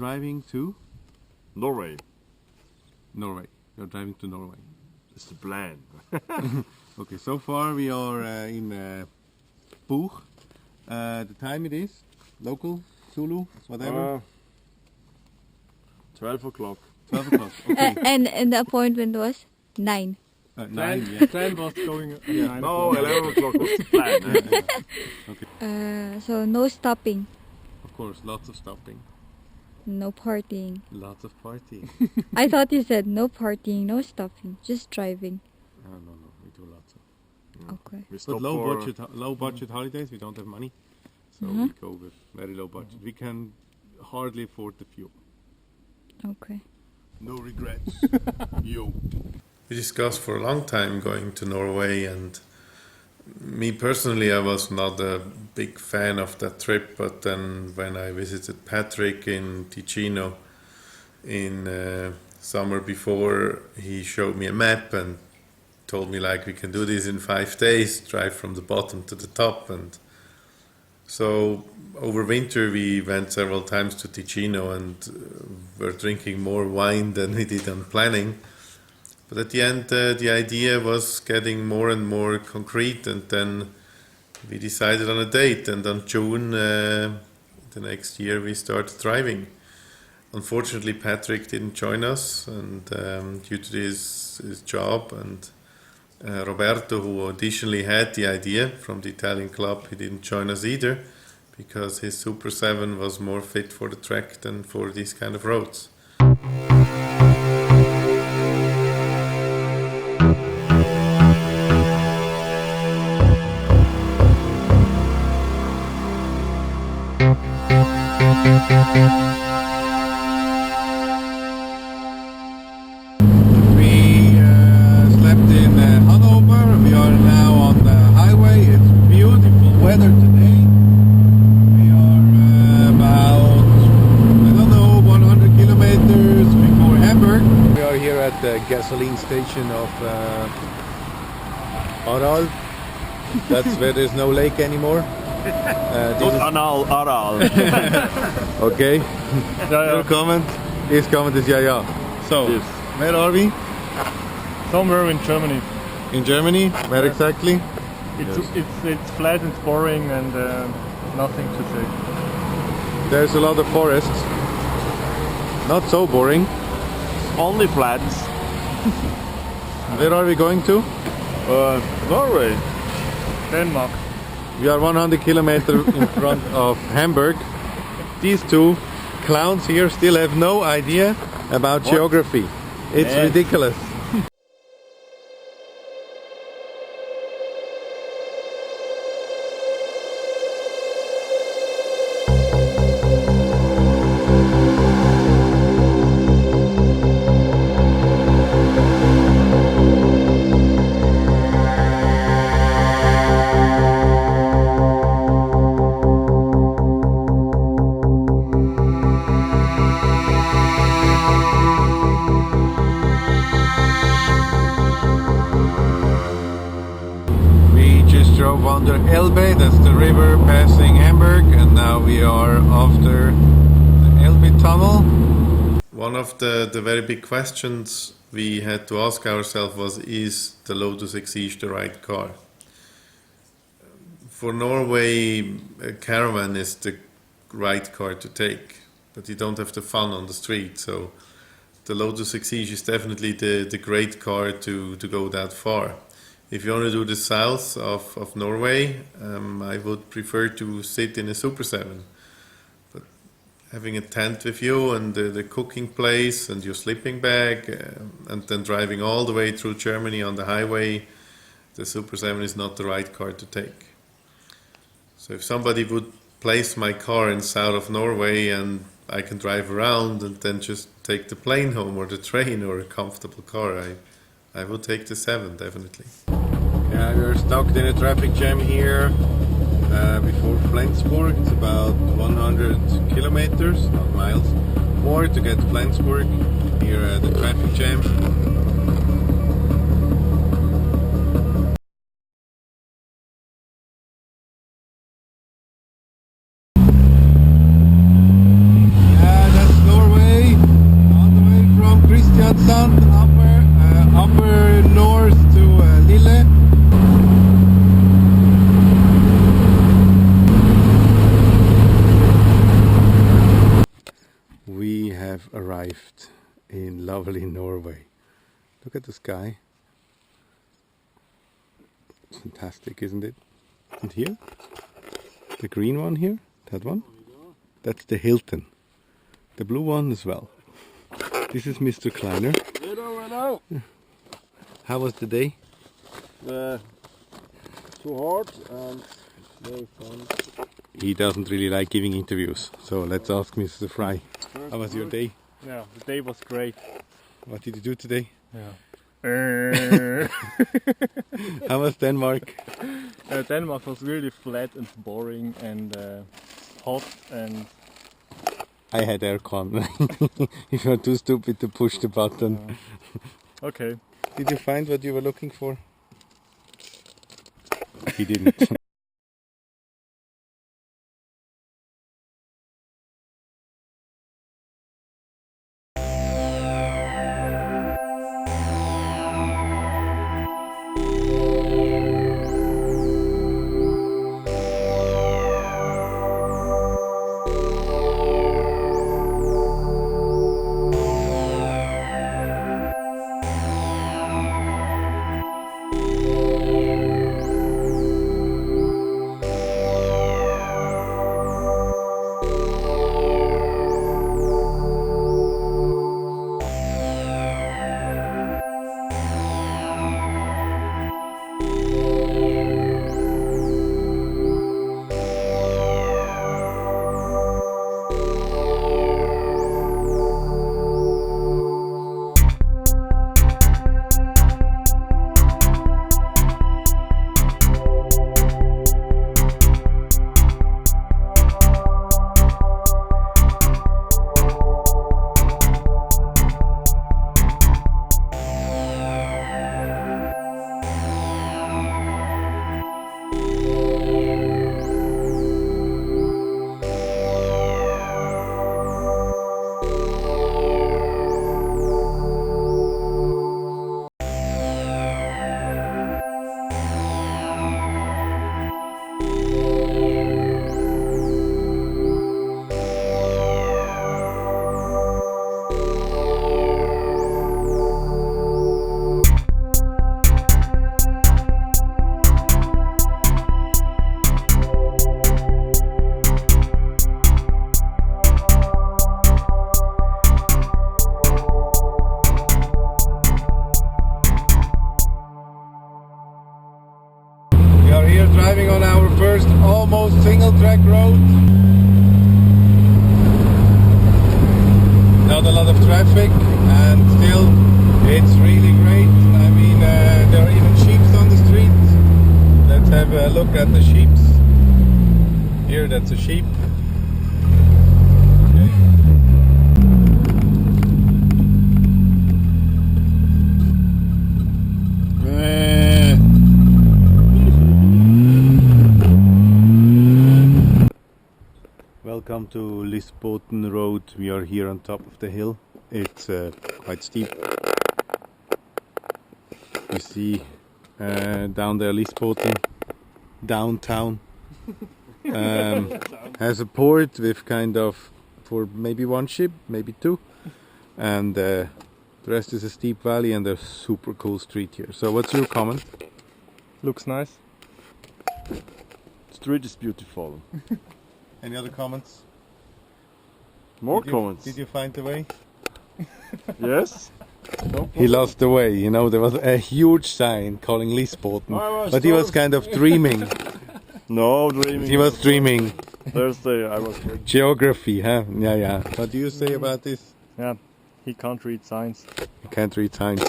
driving to Norway. Norway. You're driving to Norway. That's the plan. Okay, so far we are in Boeg. The time it is, local, Zulu, whatever. 12 o'clock. 12 o'clock, okay. And the appointment was 9. 9, yeah. Plan was going at 9 No, o'clock. 11 o'clock was the plan. So no stopping, Of course, lots of stopping, no partying. lots of partying. I thought you said no partying, no stopping, just driving. No, we do lots of. Okay. We stop But low budget holidays, we don't have money. So we go with very low budget. We can hardly afford the fuel. Okay. No regrets. Yo. We discussed for a long time going to Norway, and me personally, I was not a big fan of that trip, but then when I visited Patrick in Ticino in summer before, he showed me a map and told me like we can do this in 5 days, drive from the bottom to the top. And so over winter we went several times to Ticino and were drinking more wine than we did on planning. But at the end, the idea was getting more and more concrete, and then we decided on a date. And on June the next year, we started driving. Unfortunately, Patrick didn't join us, and due to his job, and Roberto, who additionally had the idea from the Italian club, he didn't join us either, because his Super 7 was more fit for the track than for these kind of roads. We slept in Hanover. We are now on the highway. It's beautiful weather today. We are about, I don't know, 100 kilometers before Hamburg. We are here at the gasoline station of Aral. That's where there's no lake anymore. Not Anal, Aral. Okay. Your comment? His comment is yeah. So, Yes. where are we? Somewhere in Germany. In Germany? Where exactly? It's flat and boring and nothing to say. There's a lot of forests. Not so boring. Only flats. Where are we going to? Norway. Denmark. We are 100 kilometers in front of Hamburg. These two clowns here still have no idea about geography. It's Man. ridiculous. We just drove under Elbe, that's the river passing Hamburg, and now we are after the Elbe tunnel. One of the very big questions we had to ask ourselves was, is the Lotus Exige the right car? For Norway, a caravan is the right car to take, but you don't have the fun on the street. So the Lotus Exige is definitely the great car to go that far. If you want to do the south of Norway, I would prefer to sit in a Super 7. But having a tent with you and the cooking place and your sleeping bag, and then driving all the way through Germany on the highway, the Super 7 is not the right car to take. So if somebody would place my car in south of Norway and I can drive around and then just take the plane home or the train or a comfortable car, I would take the 7, definitely. Yeah, we're stuck in a traffic jam here before Flensburg. It's about 100 kilometers, not miles, more to get to Flensburg. Here the traffic jam. Yeah, that's We have arrived in lovely Norway. Look at the sky. It's fantastic, isn't it? And here? The green one here? That one? That's the Hilton. The blue one as well. This is Mr. Kleiner. Hello. How was the day? Too hard and very fun. He doesn't really like giving interviews, so let's ask Mr. Fry. How was your day? Yeah, the day was great. What did you do today? Yeah. How was Denmark? Denmark was really flat and boring and hot and... I had aircon. If you're too stupid to push the button. Okay. Did you find what you were looking for? He didn't. We are here driving on our first almost single track road. Not a lot of traffic and still it's really great. I mean there are even sheep on the street. Let's have a look at the sheep. Here that's a sheep. Welcome to Lisboten Road. We are here on top of the hill. It's quite steep. You see down there Lisboten, downtown. Has a port with kind of for maybe one ship, maybe two. And the rest is a steep valley and a super cool street here. So what's your comment? Looks nice. Street is beautiful. Any other comments? More comments. Did you find the way? Yes. He lost the way, you know, there was a huge sign calling Lisboten, but he was kind of dreaming. No dreaming. He was dreaming. Thursday I was dreaming. Geography, huh? Yeah, yeah. What do you say about this? Yeah, he can't read signs. You can't read signs.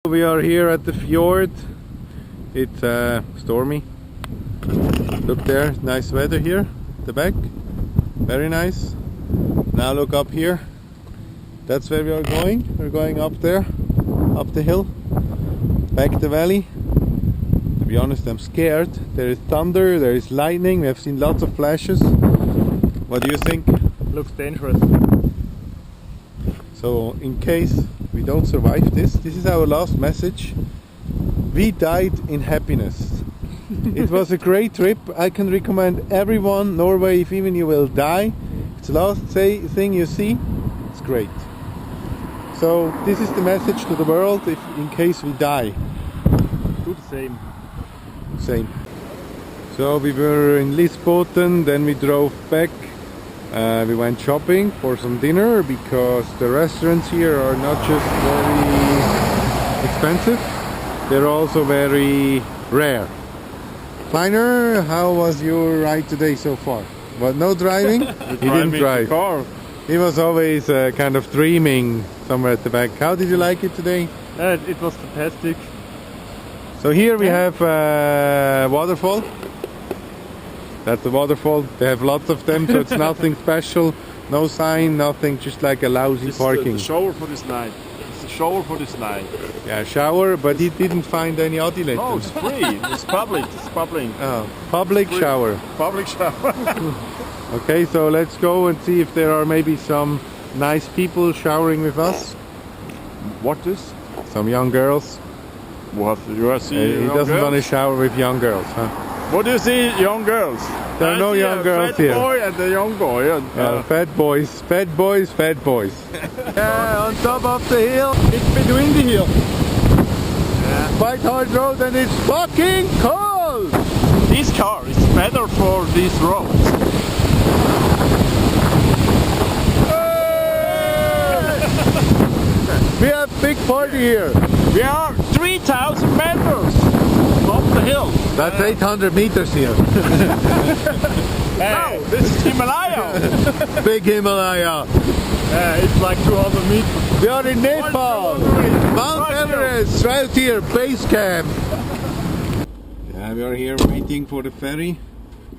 We are here at the fjord. It's stormy. Look there, nice weather here. The back, very nice. Now look up here. That's where we are going. We're going up there, up the hill, back the valley. To be honest, I'm scared. There is thunder, there is lightning. We have seen lots of flashes. What do you think? Looks dangerous. So in case we don't survive this is our last message. We died in happiness. It was a great trip. I can recommend everyone Norway, if even you will die. It's the last thing you see. It's great. So this is the message to the world, if in case we die. Do the same. Same. So we were in Lisboten, then we drove back. We went shopping for some dinner because the restaurants here are not just very expensive, they're also very rare. Kleiner, how was your ride today so far? But no driving? He didn't drive. Car. He was always kind of dreaming somewhere at the back. How did you like it today? It was fantastic. So here we have waterfall. That's the waterfall. They have lots of them, so it's nothing special. No sign, nothing, just like a lousy It's parking. the shower for this night. It's the shower for this night. Yeah, shower, but he didn't find any outlet. No, it's free. It's public. It's public. Oh, public Free. shower. Public shower. Okay, so let's go and see if there are maybe some nice people showering with us. What is? Some young girls. What you are He seeing? doesn't want to shower with young girls, huh? What do you see, young girls? There are no I see young a girls fat here. boy and a young boy. And, Fat boys, fat boys, fat boys. Yeah, on top of the hill. It's between the hill. Yeah. Quite hard road and it's fucking cold. This car is better for these roads. We have big party here. We are 3,000 meters up the hill. That's 800 meters here. No, this is Himalaya. Big Himalaya. It's like 200 meters. We are in Nepal. Mount Everest, right here, base camp. Yeah, we are here waiting for the ferry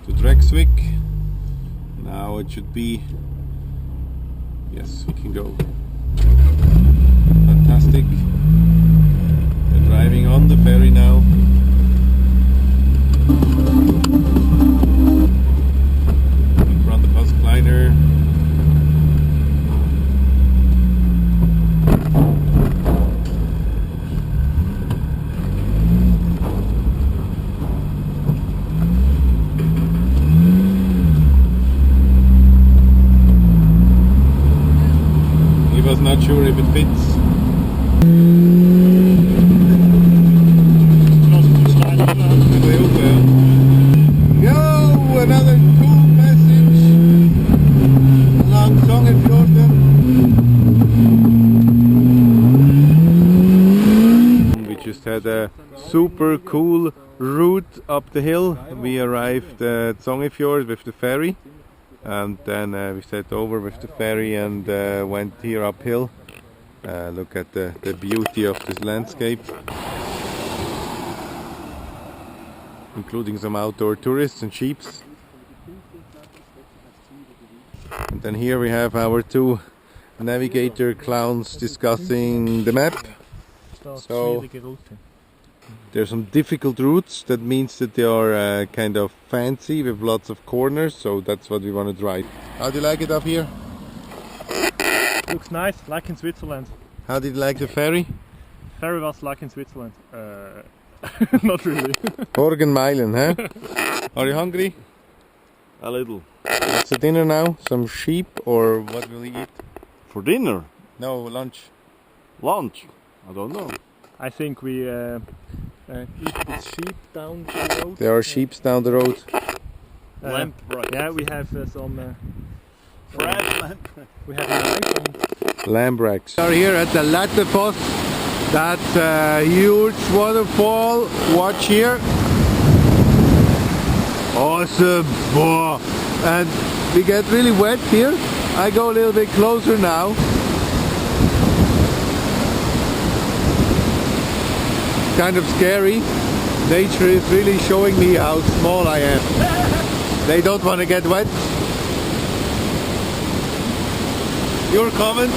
to Dregsvik. Now it should be. Yes, we can go. Fantastic. We're driving on the ferry now. In front of us, Kleiner. He was not sure if it fits. Yo, another cool message along Sogefjorden. We just had a super cool route up the hill. We arrived at Sogefjord with the ferry, and then we set over with the ferry and went here uphill. Look at the beauty of this landscape, including some outdoor tourists and sheeps. And then here we have our two navigator clowns discussing the map. So there's some difficult routes. That means that they are kind of fancy with lots of corners, so that's what we want to drive. How do you like it up here? Looks nice, like in Switzerland. How did you like the ferry? Ferry was like in Switzerland. Not really. Morgenmeilen, huh? Are you hungry? A little. What's the dinner now? Some sheep or what will you eat? For dinner? No, lunch. Lunch? I don't know. I think we eat the sheep down the road. There are sheep down the road. Lamb bread. Yeah, we have some. Bread, lamb. We have a Lambracks. We are here at the Lattefoss. That's a huge waterfall. Watch here. Awesome. Whoa. And we get really wet here. I go a little bit closer now. kind of scary. Nature is really showing me how small I am. They don't want to get wet. Your comment?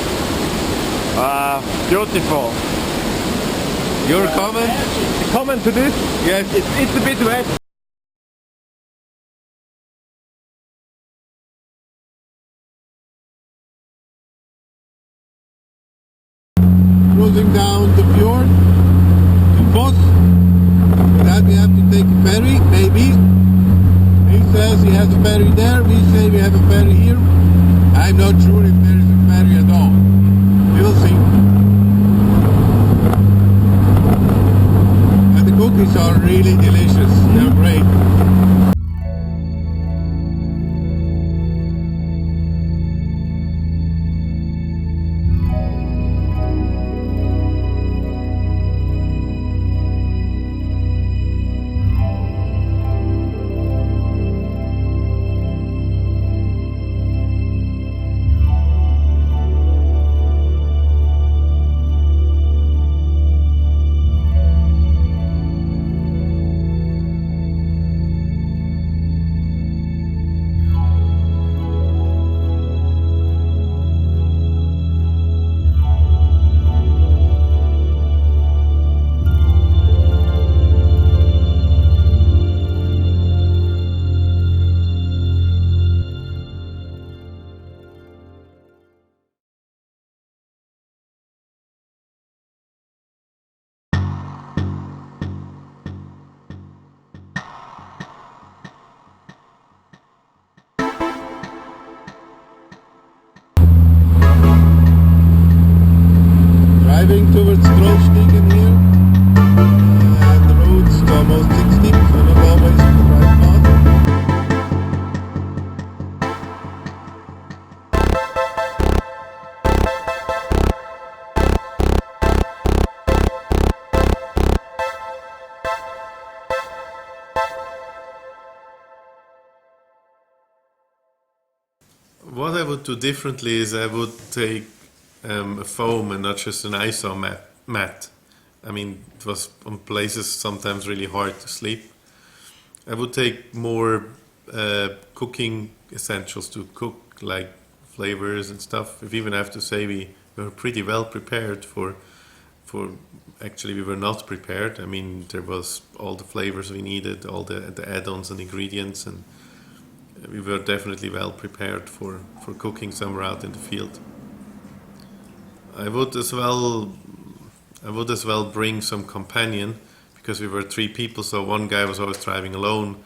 Beautiful. Your comment? Comment to this? Yes. It's a bit wet. Cruising down the fjord to Voss. For that we have to take a ferry, maybe. He says he has a ferry there, we say we have a ferry here. I'm not sure if there is a ferry at all. We'll see. And the cookies are really delicious, they're great. Driving towards Trollstigen here, and the road's almost 60, so not always the right path. What I would do differently is I would take a foam and not just an ISO mat. I mean, it was on places sometimes really hard to sleep. I would take more cooking essentials to cook, like flavors and stuff. If even I have to say we were pretty well prepared for actually we were not prepared. I mean, there was all the flavors we needed, all the add-ons and ingredients, and we were definitely well prepared for cooking somewhere out in the field. I would as well bring some companion, because we were 3 people, so one guy was always driving alone,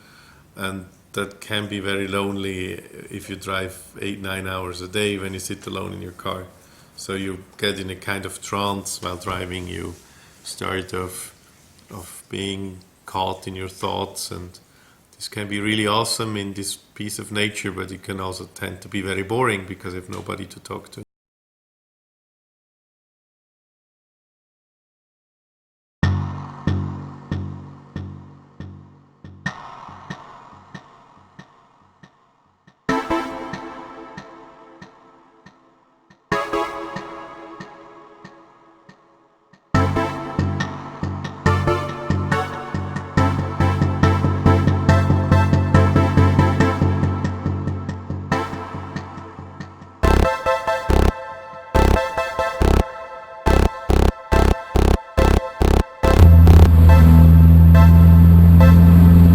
and that can be very lonely if you drive 8-9 hours a day when you sit alone in your car. So you get in a kind of trance while driving. You start of being caught in your thoughts, and this can be really awesome in this piece of nature, but it can also tend to be very boring because you have nobody to talk to.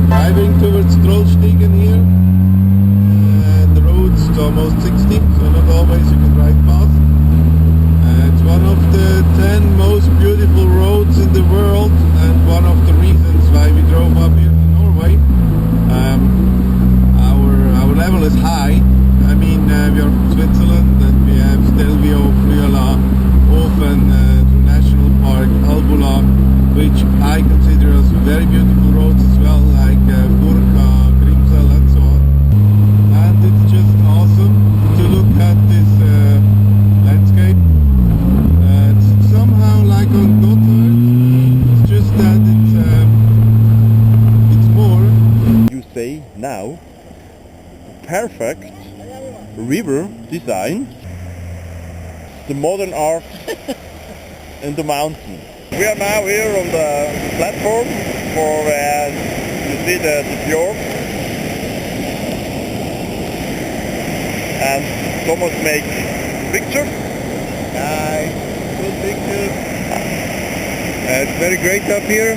Driving towards Trollstigen here, and the road's almost 60, so not always you can drive fast. It's one of the 10 most beautiful roads in the world, and one of the reasons why we drove up here to Norway. Our level is high. I mean, we are from Switzerland, and we have Stelvio, Friola, Ofen, through National Park, Albula, which I consider as very beautiful roads as well, like Burka, Grimsel and so on. And it's just awesome to look at this landscape. It's somehow like on Gotthard, it's just that it's more. You say now, perfect river design, the modern art and the mountain. We are now here on the platform for you see the fjord. And Thomas makes pictures. Nice, good pictures. It's very great up here.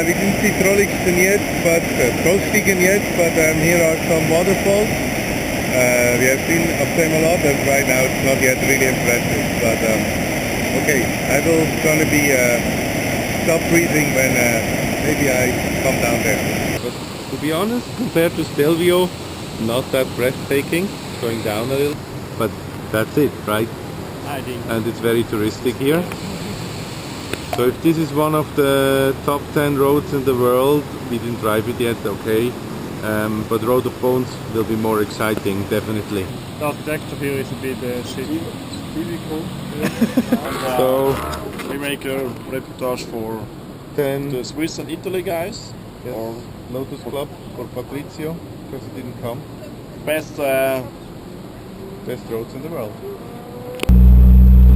We didn't see Trollixen yet, but Trollstigen yet, but here are some waterfalls. We have seen of them a lot, and right now it's not yet really impressive. But okay, I will gonna be stop breathing when maybe I come down there. But to be honest, compared to Stelvio, not that breathtaking. Going down a little, but that's it, right? I think. And it's very touristic here. So if this is one of the top 10 roads in the world, we didn't drive it yet, okay. But Road of Bones will be more exciting, definitely. The architecture here is a bit cynical. So We make a reportage for 10 the Swiss and Italy guys. yes, Or Lotus Club for Patrizio, because he didn't come. best Best roads in the world.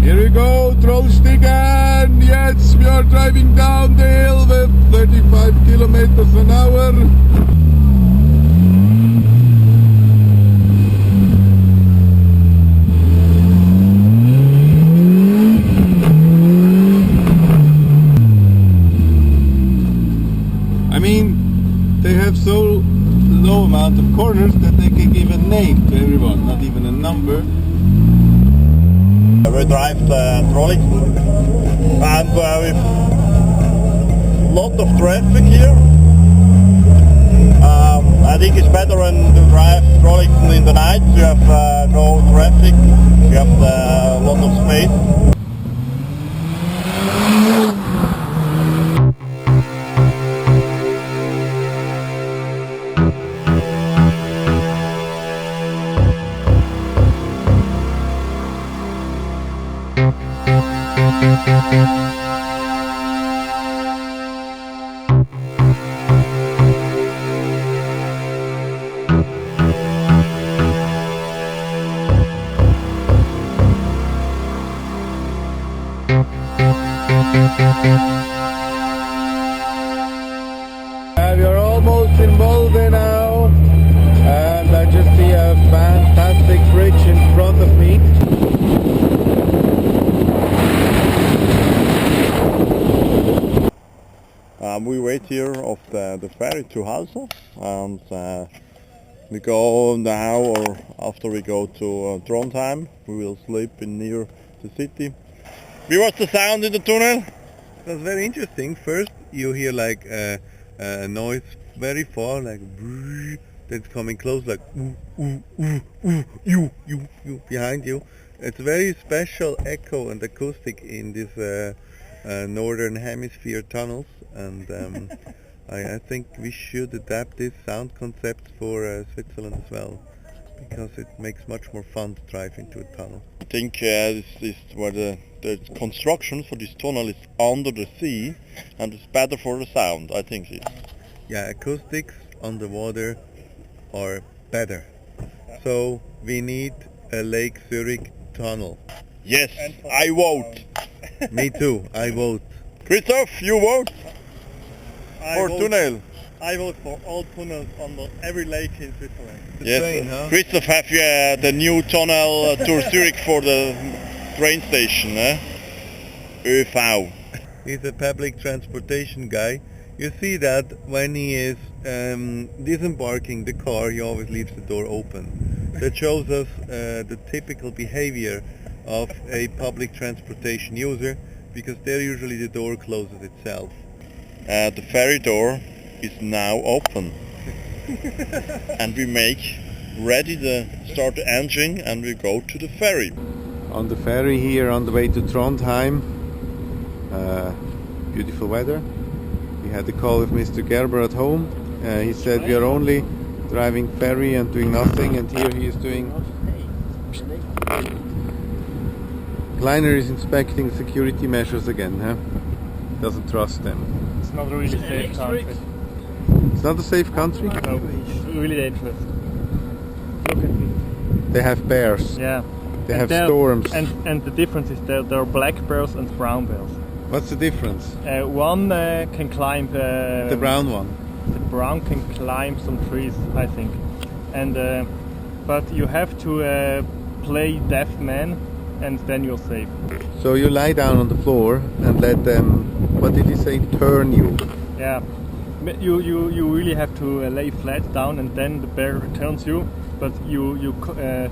Here we go, Trollstigen! Yes, we are driving down the hill with 35 kilometers an hour. I mean, they have so low amount of corners that they can give a name to everyone, not even a number. We drive the trolley and with lot of traffic here. I think it's better when to drive trolley in the night. You have no traffic, you have a lot of space. We are almost in Molde now, and I just see a fantastic bridge in front of me. We wait here of the ferry to Halsa, and we go now, or after we go to Trondheim, we will sleep in near the city. We watch the sound in the tunnel. That's very interesting. First you hear like a noise very far, like that's coming close, like you behind you. It's very special echo and acoustic in this northern hemisphere tunnels, and I think we should adapt this sound concept for Switzerland as well, because it makes much more fun to drive into a tunnel. I think this is where the construction for this tunnel is under the sea, and it's better for the sound, I think. Yeah, acoustics on the water are better. So we need a Lake Zurich tunnel. Yes, I vote. Me too, I vote. Christoph, you vote for tunnel? I vote for all tunnels under every lake in Switzerland. Yes, train, huh? Christoph, have you the new tunnel to Zurich for the train station, ÖV. He's a public transportation guy. You see that when he is disembarking the car, he always leaves the door open. That shows us the typical behavior of a public transportation user, because there usually the door closes itself. The ferry door is now open. And we make ready to start the engine, and we go to the ferry. On the ferry here on the way to Trondheim, beautiful weather. We had a call with Mr. Gerber at home. He said we are only driving ferry and doing nothing, and here he is doing... Kleiner is inspecting security measures again, huh? Doesn't trust them. It's not really safe country. It's not a safe country? No, it's really dangerous. Look at it. They have bears. Yeah. They And have there- storms. And the difference is there are black bears and brown bears. What's the difference? One can climb The brown one. The brown can climb some trees, I think, and but you have to play deaf man, and then you're safe. So you lie down on the floor and let them, what did you say, turn you? Yeah, you really have to lay flat down, and then the bear turns you. But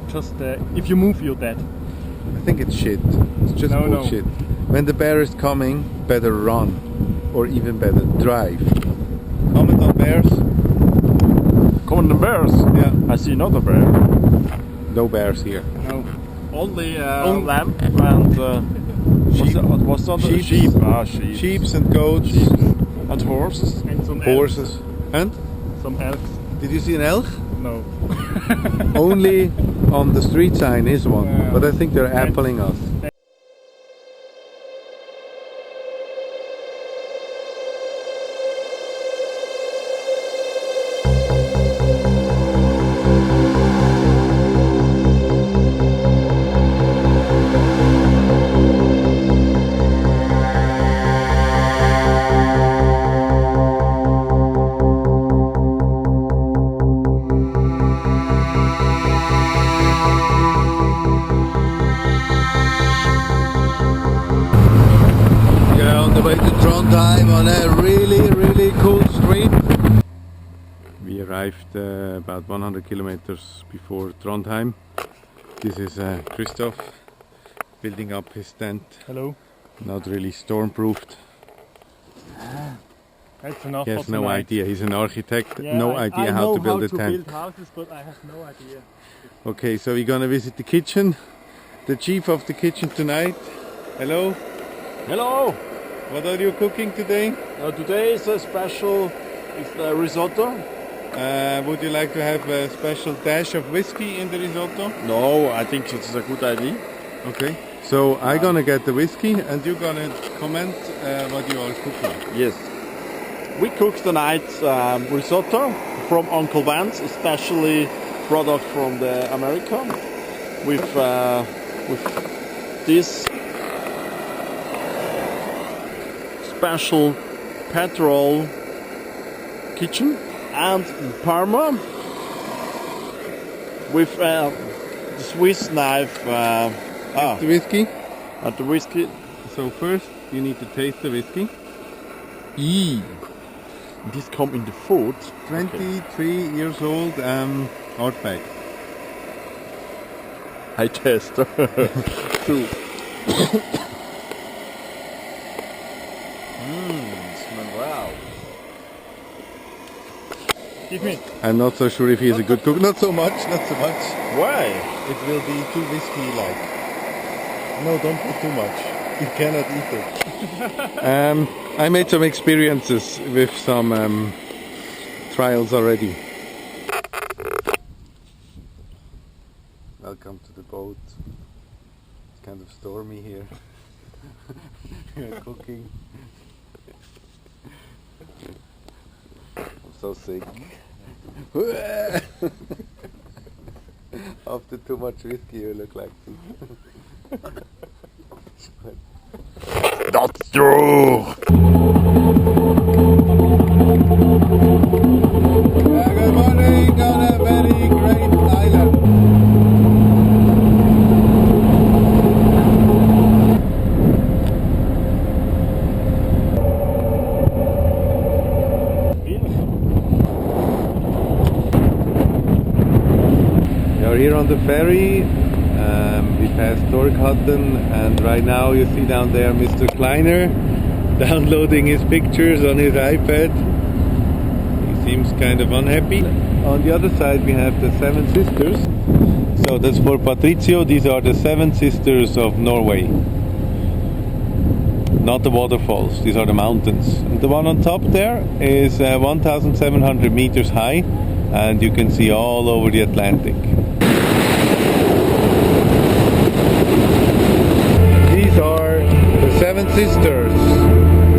just if you move, you're dead. I think it's shit. It's just No. bullshit. When the bear is coming, better run, or even better drive. Comment on bears? Come on, the bears. Yeah. I see another bear. No bears here. No. Only lamb and Sheep. what's other? Sheep. Sheep. Sheep. Sheeps and goats, And horses. And some horses, and elks. Some elks. did you see an elk? No. Only on the street sign is one, Yeah. but I think they're appling us. On a really cool street. We arrived about 100 kilometers before Trondheim. This is Christoph building up his tent. Hello. Not really storm-proofed. That's enough. He has for no tonight. idea. He's an architect. Yeah, No I idea how know to build a how to tent. build houses, but I have no idea. Okay, so we're gonna visit the kitchen. The chief of the kitchen tonight. Hello. Hello. What are you cooking today? Today is a special risotto. Would you like to have a special dash of whiskey in the risotto? No, I think it's a good idea. Okay. So I'm gonna get the whiskey and you're gonna comment what you are cooking. Yes. We cooked tonight risotto from Uncle Vance, especially product from the America, with this special petrol kitchen and Parma with the Swiss knife The whiskey. and the whiskey. So first you need to taste the whiskey. This come in the food. 23 years old, hardback. I test. Two. Wow. Give me. I'm not so sure if he is a good cook. Not so much. Why? It will be too whiskey-like. No, don't put too much. You cannot eat it. I made some experiences with some trials already. Welcome to the boat. It's kind of stormy here. We are cooking. I'm so sick. After too much whiskey you look like this. That's true. Good morning on a very great island. We are here on the ferry. We passed Torkhatten, and right now you see down there Mr. Kleiner downloading his pictures on his iPad. He seems kind of unhappy. On the other side we have the Seven Sisters. So that's for Patricio. These are the Seven Sisters of Norway. Not the waterfalls, these are the mountains. And the one on top there is 1,700 meters high, and you can see all over the Atlantic. These are the Seven Sisters,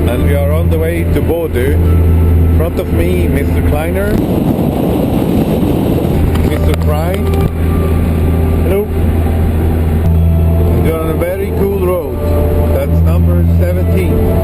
and we are on the way to Bodø. In front of me, Mr. Kleiner, Mr. Fry. Hello. And we are on a very cool road. That's number 17.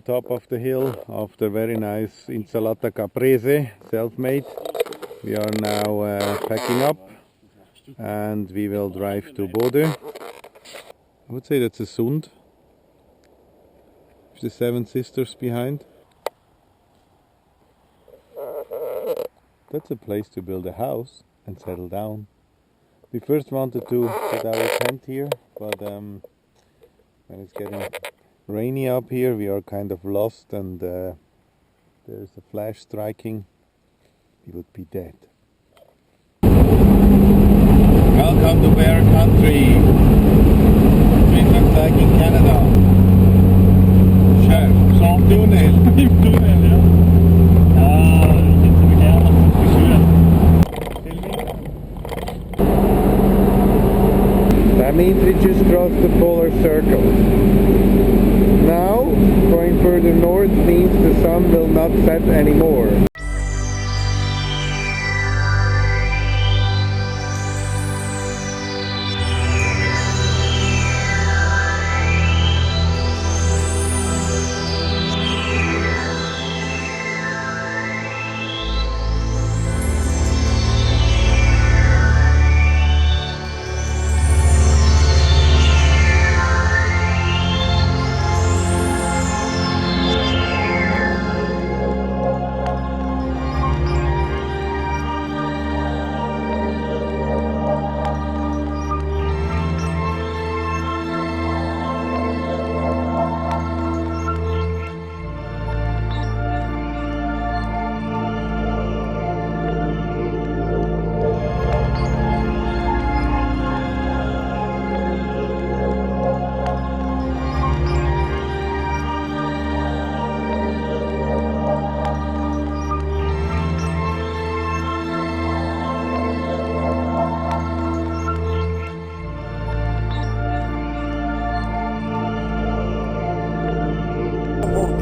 top of the hill after very nice insalata caprese, self-made. We are now packing up and we will drive to Bodø. I would say that's a Sund, with the 7 sisters behind. That's a place to build a house and settle down. We first wanted to put our tent here, but when it's getting rainy up here, we are kind of lost, and there's a flash striking, we would be dead. Welcome to Bear Country. It looks like in Canada. Kjør, som tunnel. Tunnel, ja. Ja, ikke så mye her, That means we just crossed the polar circle. Now, going further north means the sun will not set anymore.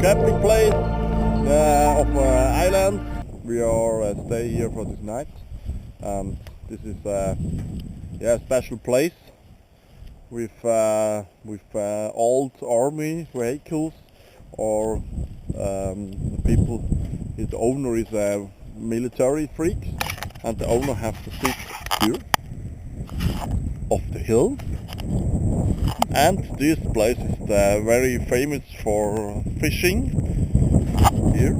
Camping place of island. We are stay here for this night. This is a special place with old army vehicles, or people. The owner is a military freak, and the owner has to sit here off the hill. And this place is very famous for fishing here.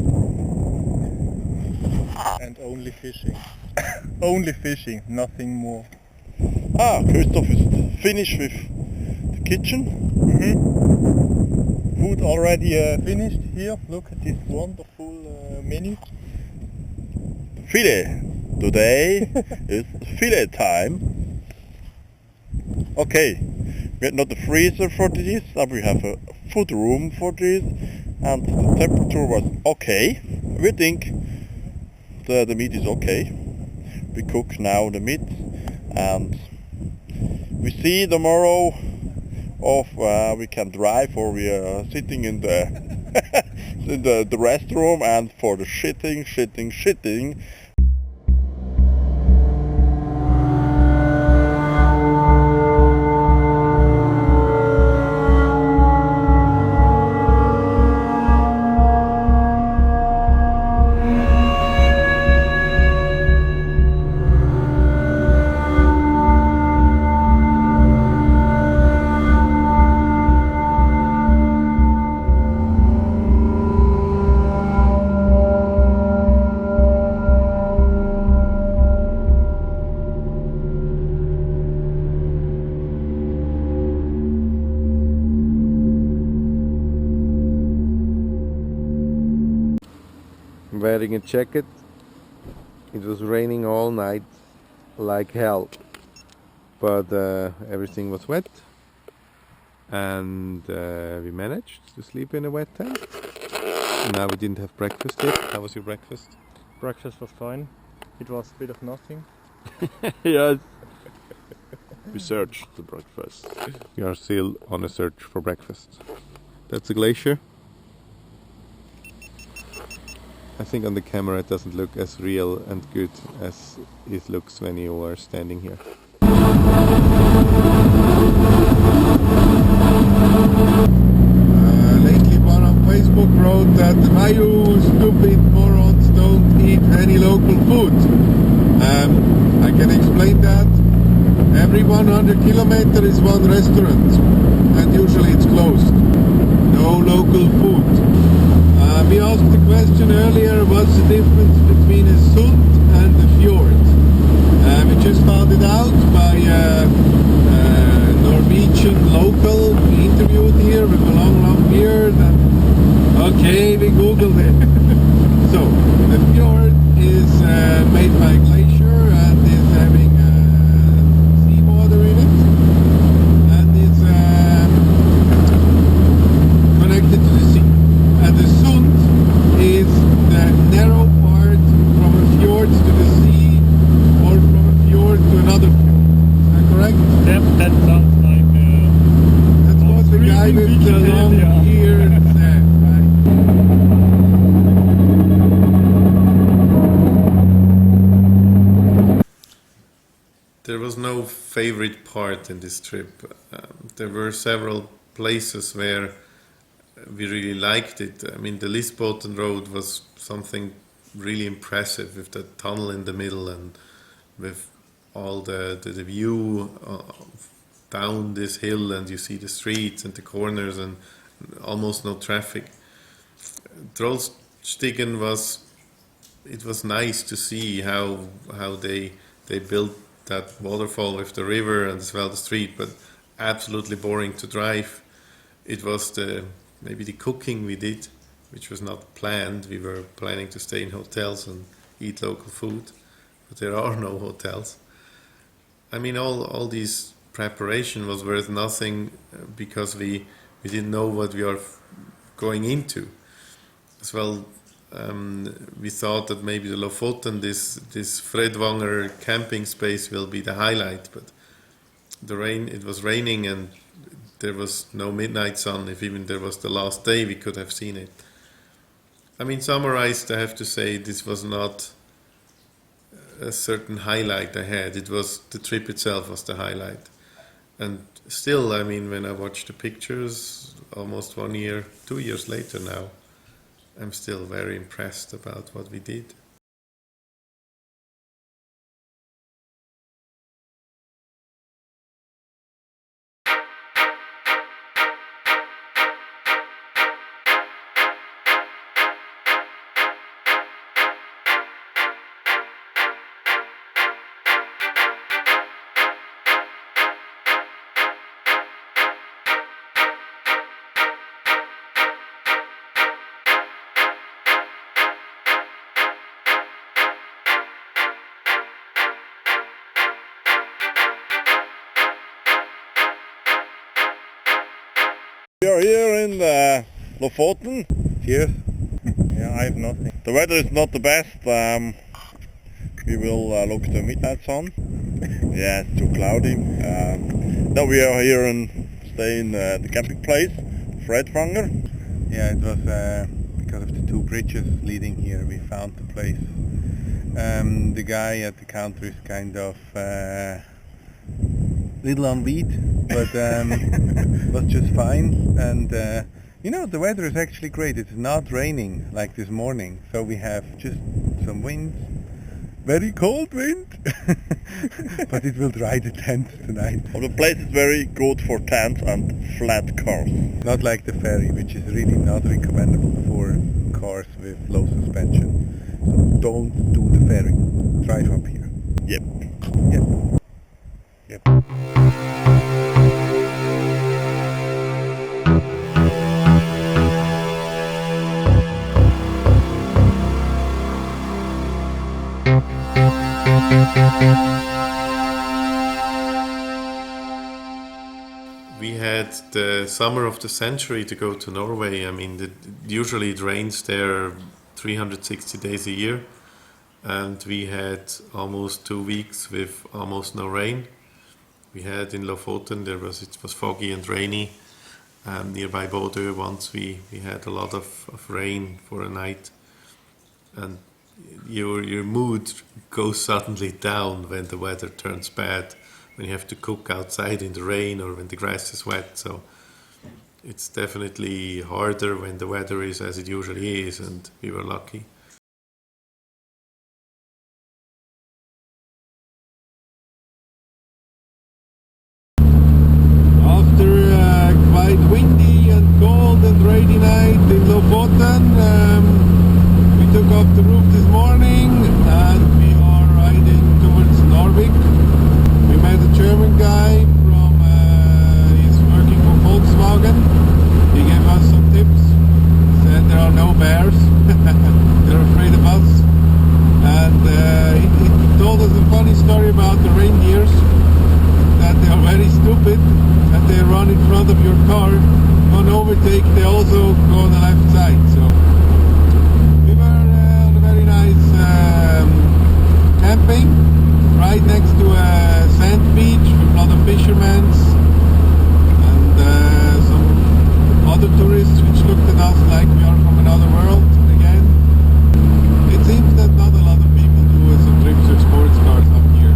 And only fishing. Only fishing, nothing more. Christoph is finished with the kitchen. Food already finished here. Look at this wonderful menu. Filet. Today is filet time. Okay. We have not a freezer for this, and we have a food room for this, and the temperature was okay. We think the meat is okay. We cook now the meat, and we see tomorrow if we can drive, or we are sitting in the in the restroom, and for the shitting. Wearing a jacket. It was raining all night like hell, but everything was wet, and we managed to sleep in a wet tent. Now we didn't have breakfast yet. How was your breakfast? Breakfast was fine. It was a bit of nothing. Yes. We searched the breakfast. We are still on a search for breakfast. That's a glacier. I think on the camera it doesn't look as real and good as it looks when you are standing here. Lately one of Facebook wrote that why you stupid morons don't eat any local food. I can explain that. Every 100 kilometers is one restaurant, and usually it's closed. No local food. We asked the question earlier, what's the difference between a sund and a fjord? We just found it out by a Norwegian local we interviewed here with a long beard. And okay, we googled it. So, the fjord is made by glacier and is having seawater in it, and is connected to the sea. And the sund is the narrow part from a fjord to the sea, or from a fjord to another fjord. Is that correct? Yep, that sounds like That's what the guy with the long beard said, right? There was no favorite part in this trip. There were several places where we really liked it. I mean, the Lisboten road was something really impressive with the tunnel in the middle and with all the view down this hill, and you see the streets and the corners and almost no traffic. Trollstigen was nice to see how they built that waterfall with the river and as well the street, but absolutely boring to drive. It was maybe the cooking we did, which was not planned. We were planning to stay in hotels and eat local food, but there are no hotels. I mean, all these preparation was worth nothing because we didn't know what we are going into. As well, we thought that maybe the Lofoten, this Fredwanger camping space will be the highlight, but it was raining and there was no midnight sun. If even there was the last day, we could have seen it. I mean, summarized, I have to say this was not a certain highlight I had. It was the trip itself was the highlight. And still, I mean, when I watch the pictures, almost 1 year, 2 years later now, I'm still very impressed about what we did. We are here in Lofoten. Cheers. Yeah, I have nothing. The weather is not the best. We will look to midnight sun. Yeah, it's too cloudy. Now we are here and stay in the camping place, Fredwanger. Yeah, it was because of the two bridges leading here we found the place. The guy at the counter is kind of little on weed, but was just fine. And you know, the weather is actually great. It's not raining like this morning, so we have just some wind, very cold wind, but it will dry the tent tonight. Well, the place is very good for tents and flat cars. Not like the ferry, which is really not recommendable for cars with low suspension. So don't do the ferry. Drive up here. Yep. Yep. Yep. We had the summer of the century to go to Norway. I mean, usually it rains there 360 days a year, and we had almost 2 weeks with almost no rain. We had in Lofoten, it was foggy and rainy. Nearby Bodø once we had a lot of rain for a night, and your mood goes suddenly down when the weather turns bad, when you have to cook outside in the rain or when the grass is wet. So it's definitely harder when the weather is as it usually is, and we were lucky. After a quite windy and cold and rainy night in Lofoten, we took off the roof this morning and we are riding towards Norway. We met a German guy from, he's working for Volkswagen. He gave us some tips. He said there are no bears, they're afraid of us. And he told us a funny story about the reindeers, that they are very stupid and they run in front of your car. On overtake they also go on the left side. So we were on a very nice camping right next to a sand beach with a lot of fishermen and some other tourists which looked at us like we are from another world again. It seems that not a lot of people do some trips with sports cars up here.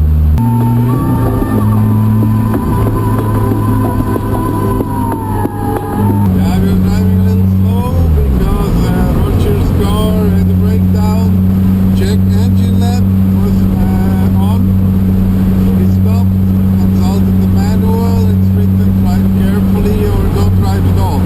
Yeah, we were driving a little slow because Roger's car had a breakdown. Check engine lamp was on. So we stopped, consulted the manual. It's written drive carefully or don't drive at all.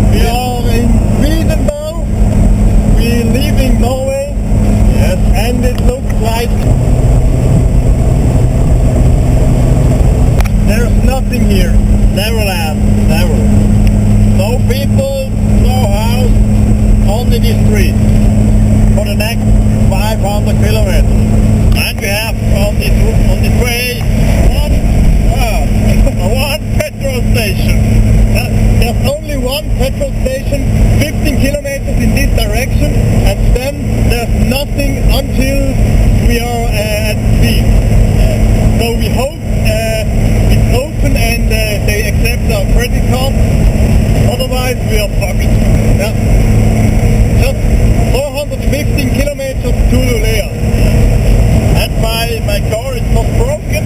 We are in Sweden now. We're leaving Norway. Yes. And it looks like there's nothing here. Never land. Never. No people, no house, only the street for the next 500 kilometers. And we have on this way one petrol station. There's only one petrol station 15 kilometers in this direction, and then there's nothing until we are at sea. So we hope it's open and they accept our credit card, otherwise we are fucked. Yeah. Just 415 kilometers to Lulea. And my car is not broken,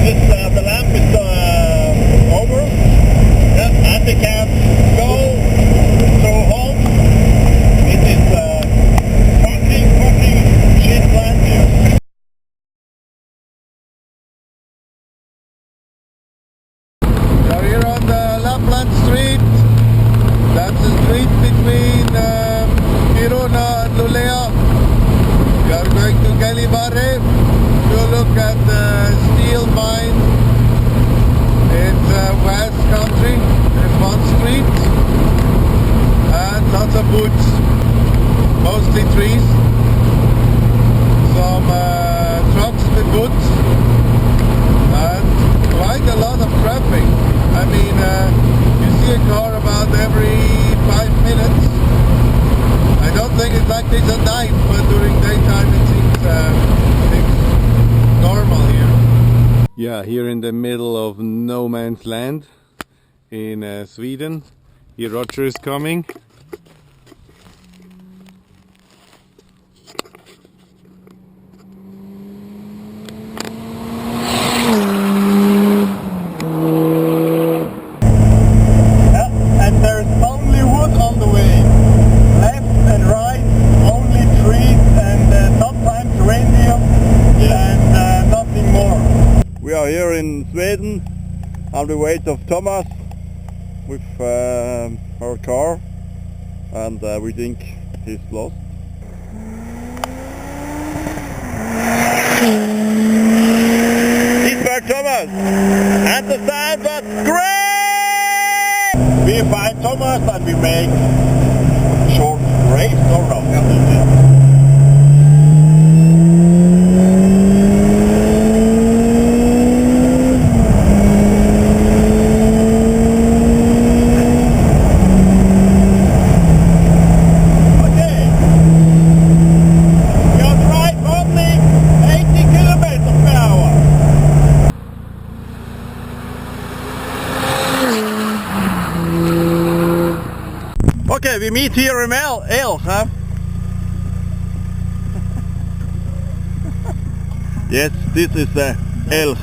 the lamp is over. Yeah, and we can go home. It is fucking shit land here. We are here on the Lapland Street. That's the street between Kiruna and Lulea. We are going to Gällivare to look at the steel mine. It's West Country. There's one street and lots of woods, mostly trees. Some trucks with goods and quite a lot of traffic. I mean, you see a car about every 5 minutes. I don't think it's like this at night, but during daytime it seems normal here. Yeah, here in the middle of no man's land in Sweden. Here Roger is coming. And there's only wood on the way. Left and right, only trees and sometimes reindeer and nothing more. We are here in Sweden on the way of Thomas with our car, and we think he's lost. first and we make short race or no? Okay, we meet here in El, huh? Yes, this is a elk,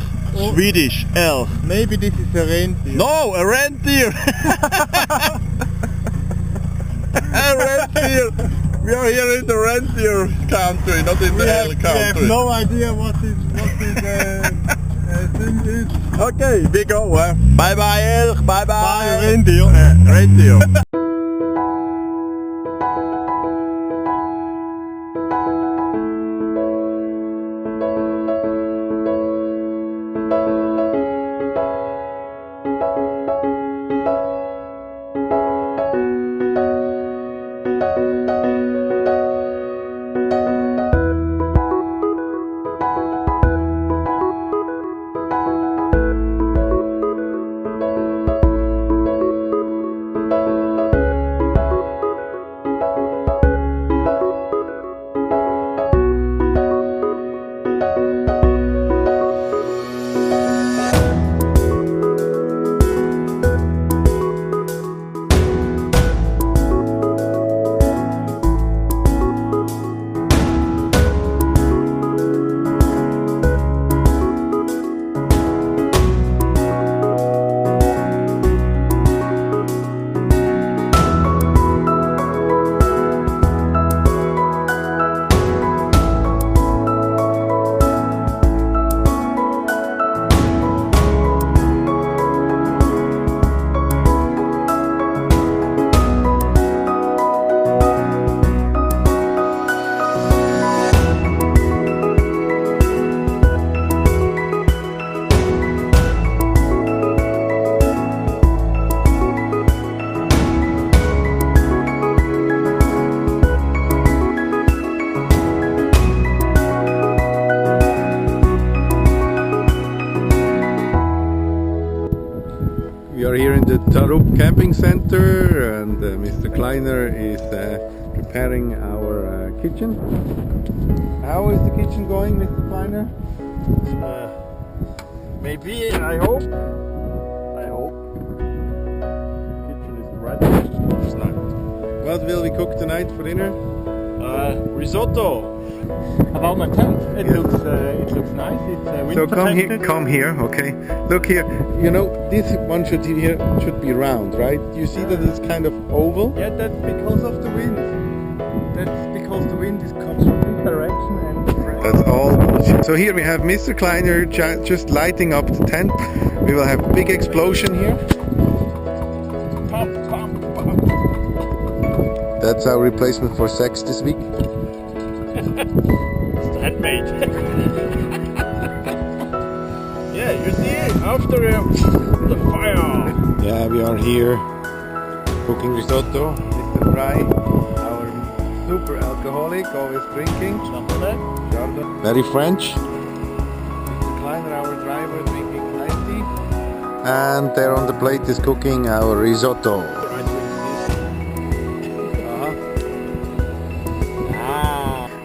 Swedish elk. Maybe this is a reindeer. No, a reindeer! A reindeer! We are here in the reindeer country, not in the elk country. We have no idea what this thing is. Okay, we go. Bye bye elk, bye bye. Bye reindeer. Reindeer. We are here in the Tarup camping center and Mr. Kleiner is preparing our kitchen. How is the kitchen going, Mr. Kleiner? Maybe, I hope. Kitchen is ready. It's not. What will we cook tonight for dinner? Risotto. About my tent, it looks nice. It's wind So protected. come here, okay. Look here, you know, this one should be round, right? You see that it's kind of oval? Yeah, that's because of the wind. That's because the wind comes from this direction and That's all bullshit. So here we have Mr. Kleiner just lighting up the tent. We will have a big explosion here. Pump, pump, pump. That's our replacement for sex this week. It's handmade. Yeah, you see, after the fire. Yeah, we are here cooking risotto. Mr. Fry, our super alcoholic, always drinking. Chardonnay. Very French. Mr. Kleiner, our driver, drinking iced tea. And there on the plate is cooking our risotto.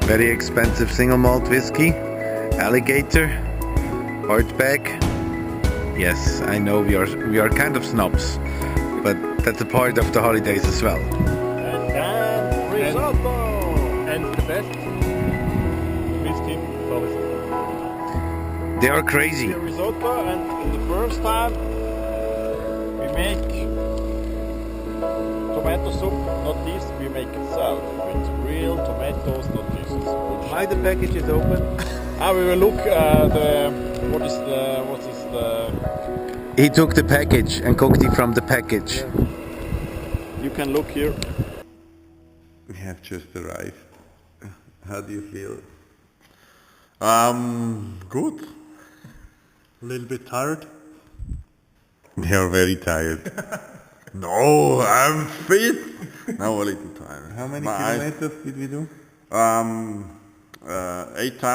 Very expensive single malt whiskey, alligator, hardback. Yes, I know we are kind of snobs, but that's a part of the holidays as well. And risotto. and the best whiskey for risotto. They are crazy. The risotto, and the first time we make tomato soup, not this, we make it salad with real tomatoes, not this. Why the package is open? We will look what is the He took the package and cooked it from the package. you can look here. We have just arrived. How do you feel? Good. A little bit tired. We are very tired. No, I'm fit. Now a little tired. How many My eyes- kilometers did we do?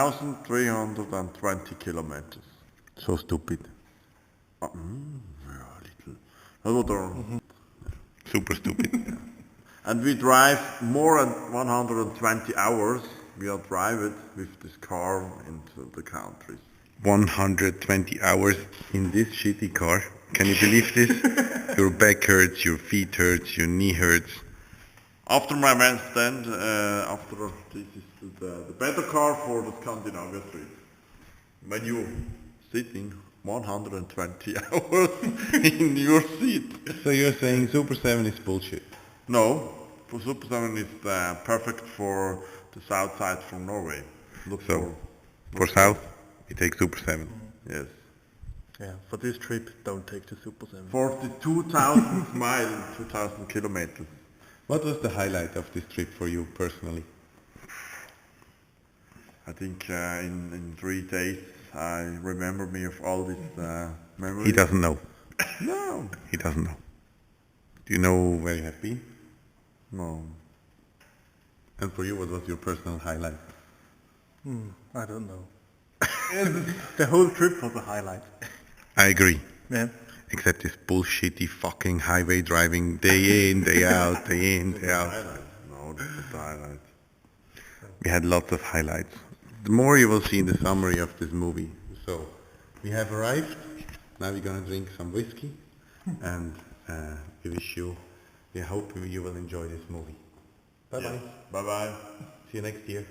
8,320 kilometers. So stupid. Yeah, a little. Another. Super stupid. And we drive more than 120 hours. We are driving with this car into the countries. 120 hours in this shitty car. Can you believe this? Your back hurts, your feet hurts, your knee hurts. After my man stand, after this is the better car for the Scandinavia trip. When you sitting 120 hours in your seat. So you're saying Super 7 is bullshit? No, for Super 7 is perfect for the south side from Norway. Look So, for south, you take Super 7. yes. Yeah, for this trip, don't take the Super 7. 42,000 miles, 2,000 kilometers. What was the highlight of this trip for you personally? I think in 3 days I remember me of all these memories. He doesn't know. No. He doesn't know. Do you know where you have been? No. And for you, what was your personal highlight? I don't know. The whole trip was a highlight. I agree. Yeah. Except this bullshitty fucking highway driving day in, day out, day in, day out. No, that's not the highlight. We had lots of highlights. The more you will see in the summary of this movie. So, we have arrived. Now we're gonna drink some whiskey. And we hope you will enjoy this movie. Bye bye. Bye bye. See you next year.